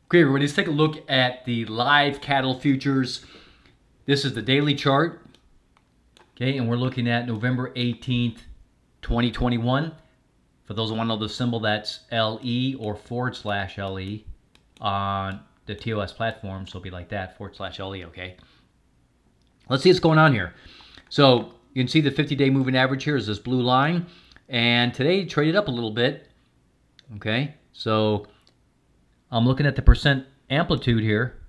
Okay, everybody, let's take a look at the live cattle futures. This is the daily chart. Okay, and we're looking at November 18th, 2021. For those who want to know the symbol, that's LE or /LE on the TOS platform. So it'll be like that, /LE, okay? Let's see what's going on here. So you can see the 50-day moving average here is this blue line. And today it traded up a little bit. Okay, so I'm looking at the percent amplitude here,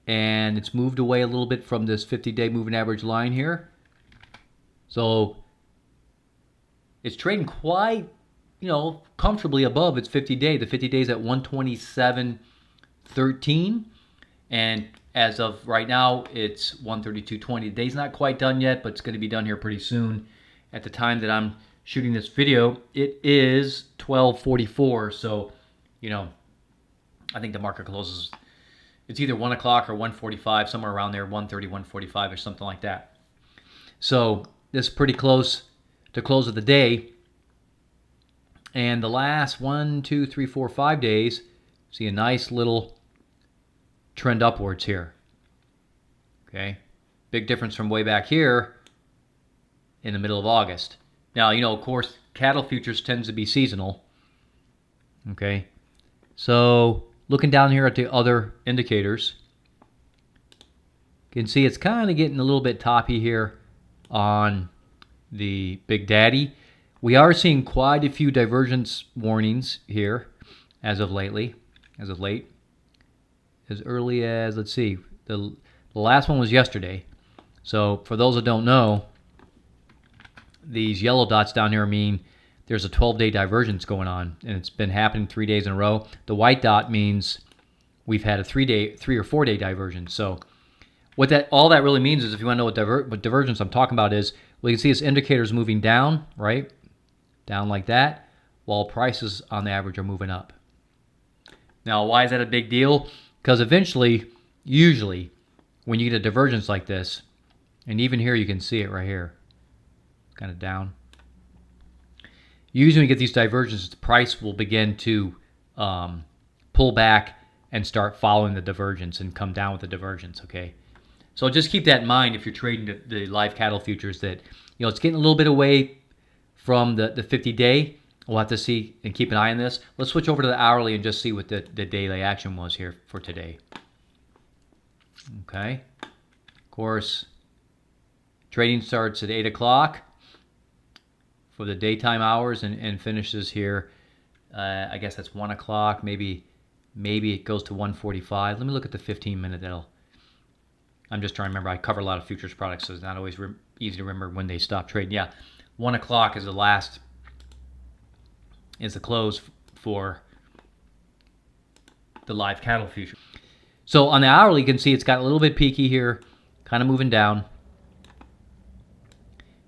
and it's moved away a little bit from this 50-day moving average line here. So it's trading quite, comfortably above its 50-day. The 50-day is at 127.13, and as of right now, it's 132.20. The day's not quite done yet, but it's going to be done here pretty soon. At the time that I'm shooting this video, it is 12:44, so I think the market closes, it's either 1 o'clock or 1:45, somewhere around there, 1:30, 1:45 or something like that. So this is pretty close to close of the day. And the last 1, 2, 3, 4, 5 days, see a nice little trend upwards here. Okay, big difference from way back here in the middle of August. Now, of course, cattle futures tends to be seasonal. Okay, so looking down here at the other indicators, you can see it's kind of getting a little bit toppy here on the Big Daddy. We are seeing quite a few divergence warnings here as of late. As early as, let's see, the last one was yesterday. So for those that don't know, these yellow dots down here mean there's a 12-day divergence going on, and it's been happening 3 days in a row. The white dot means we've had a 3 or 4 day divergence. So all that really means is, if you want to know what divergence I'm talking about is, well, you can see this indicator is moving down, right? Down like that, while prices on the average are moving up. Now, why is that a big deal? Because eventually, usually, when you get a divergence like this, and even here you can see it right here, kind of down. Usually when you get these divergences, the price will begin to pull back and start following the divergence and come down with the divergence, okay? So just keep that in mind if you're trading the live cattle futures, that it's getting a little bit away from the 50-day. We'll have to see and keep an eye on this. Let's switch over to the hourly and just see what the daily action was here for today. Okay. Of course, trading starts at 8 o'clock for the daytime hours and finishes here. I guess that's 1 o'clock. Maybe it goes to 1:45. Let me look at the 15-minute. I'm just trying to remember. I cover a lot of futures products, so it's not always easy to remember when they stop trading. Yeah, 1 o'clock is the close for the live cattle future. So on the hourly, you can see it's got a little bit peaky here, kind of moving down.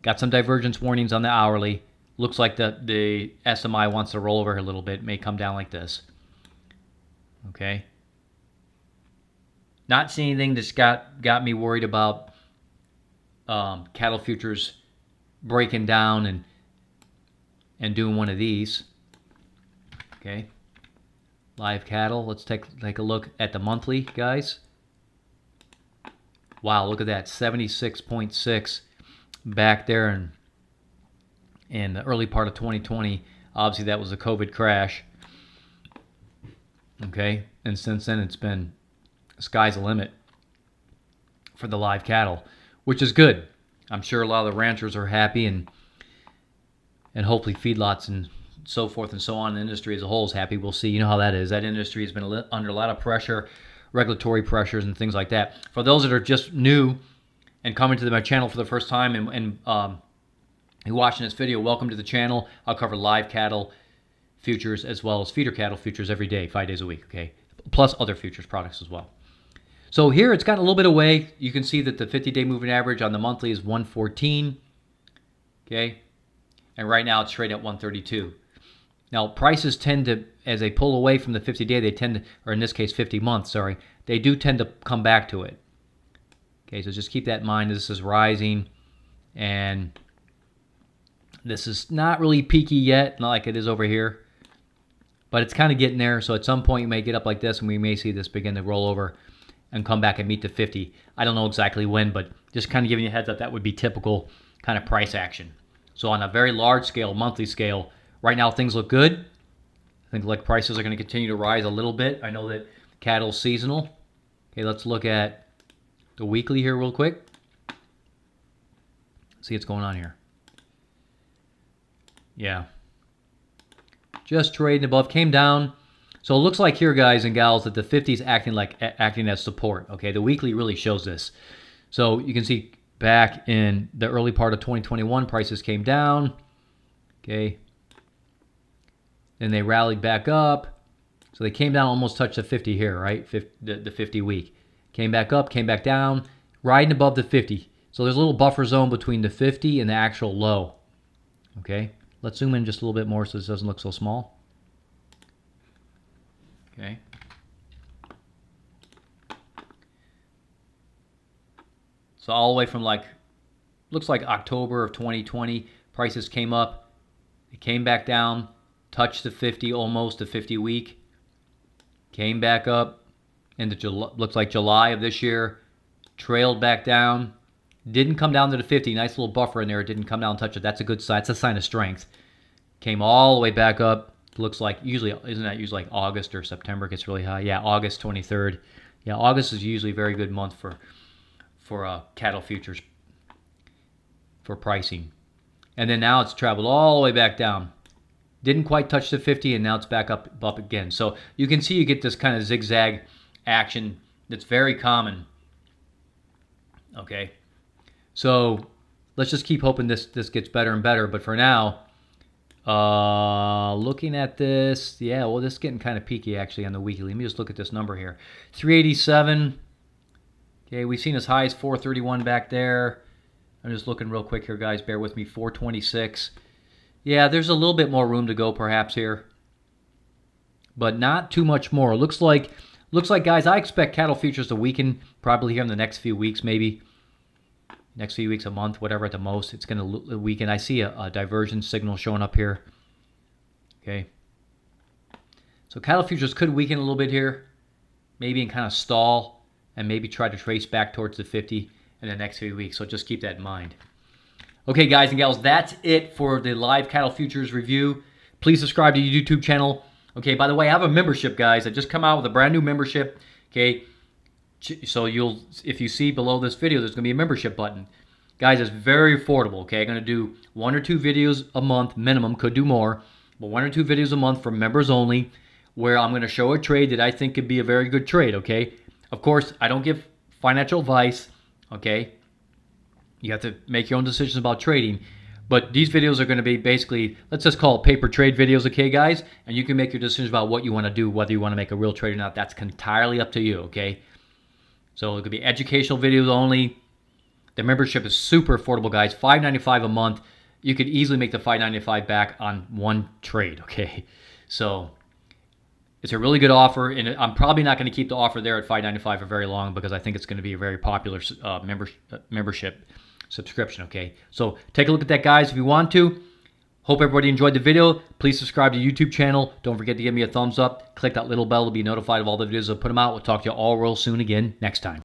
Got some divergence warnings on the hourly. Looks like the SMI wants to roll over a little bit. May come down like this. Okay. Not seeing anything that's got me worried about cattle futures breaking down and doing one of these. Okay. Live cattle. Let's take a look at the monthly, guys. Wow, look at that. 76.6 back there in the early part of 2020. Obviously, that was a COVID crash. Okay. And since then, it's been sky's the limit for the live cattle, which is good. I'm sure a lot of the ranchers are happy, and hopefully feedlots and so forth and so on, the industry as a whole is happy. We'll see. You know how that is. That industry has been under a lot of pressure, regulatory pressures and things like that. For those that are just new and coming to my channel for the first time and watching this video, welcome to the channel. I'll cover live cattle futures as well as feeder cattle futures every day, 5 days a week, okay? Plus other futures products as well. So here it's got a little bit away. You can see that the 50-day moving average on the monthly is 114, okay? And right now it's trading at 132. Now, prices tend to, as they pull away from the 50-day, they tend to, or in this case 50 months, sorry, they do tend to come back to it. Okay, so just keep that in mind. This is rising, and this is not really peaky yet, not like it is over here. but it's kind of getting there. So at some point you may get up like this, and we may see this begin to roll over and come back and meet the 50. I don't know exactly when, but just kind of giving you a heads up, that would be typical kind of price action. So on a very large scale, monthly scale, right now things look good. I think like prices are going to continue to rise a little bit. I know that cattle's seasonal. Okay, let's look at the weekly here real quick. See what's going on here. Yeah. Just trading above, came down. So it looks like here, guys and gals, that the 50 is acting as support. Okay, the weekly really shows this. So you can see back in the early part of 2021, prices came down. Okay. Then they rallied back up. So they came down, almost touched the 50 here, right? The 50 week. Came back up, came back down, riding above the 50. So there's a little buffer zone between the 50 and the actual low. Okay. Let's zoom in just a little bit more so this doesn't look so small. Okay. So all the way from looks like October of 2020, prices came up. It came back down, touched the 50, almost the 50 week. Came back up into looks like July of this year. Trailed back down. Didn't come down to the 50. Nice little buffer in there. It didn't come down and touch it. That's a good sign. It's a sign of strength. Came all the way back up. Looks like usually, isn't that usually like August or September gets really high? Yeah, August 23rd. Yeah, August is usually a very good month for cattle futures for pricing. And then now it's traveled all the way back down. Didn't quite touch the 50, and now it's back up again. So you can see you get this kind of zigzag action that's very common. Okay. So let's just keep hoping this gets better and better. But for now, looking at this, yeah, well, this is getting kind of peaky actually on the weekly. Let me just look at this number here. 387. Okay, we've seen as high as 431 back there. I'm just looking real quick here, guys. Bear with me. 426. Yeah, there's a little bit more room to go perhaps here, but not too much more. Looks like, guys, I expect cattle futures to weaken probably here in the next few weeks, maybe. Next few weeks, a month, whatever at the most, it's going to weaken. I see a divergence signal showing up here. Okay. So cattle futures could weaken a little bit here, maybe and kind of stall, and maybe try to trace back towards the 50 in the next few weeks. So just keep that in mind. Okay, guys and gals, that's it for the live cattle futures review. Please subscribe to the YouTube channel. Okay, by the way, I have a membership, guys. I just come out with a brand new membership. Okay. So if you see below this video, there's going to be a membership button. Guys, it's very affordable, okay? I'm going to do 1 or 2 videos a month minimum, could do more, but 1 or 2 videos a month for members only, where I'm going to show a trade that I think could be a very good trade, okay? Of course, I don't give financial advice, okay? You have to make your own decisions about trading, but these videos are going to be basically, let's just call it paper trade videos, okay, guys? And you can make your decisions about what you want to do, whether you want to make a real trade or not. That's entirely up to you, okay? So it could be educational videos only. The membership is super affordable, guys. $5.95 a month. You could easily make the $5.95 back on one trade, okay? So it's a really good offer, and I'm probably not going to keep the offer there at $5.95 for very long because I think it's going to be a very popular membership subscription, okay? So take a look at that, guys, if you want to. Hope everybody enjoyed the video. Please subscribe to the YouTube channel. Don't forget to give me a thumbs up. Click that little bell to be notified of all the videos I put them out. We'll talk to you all real soon again next time.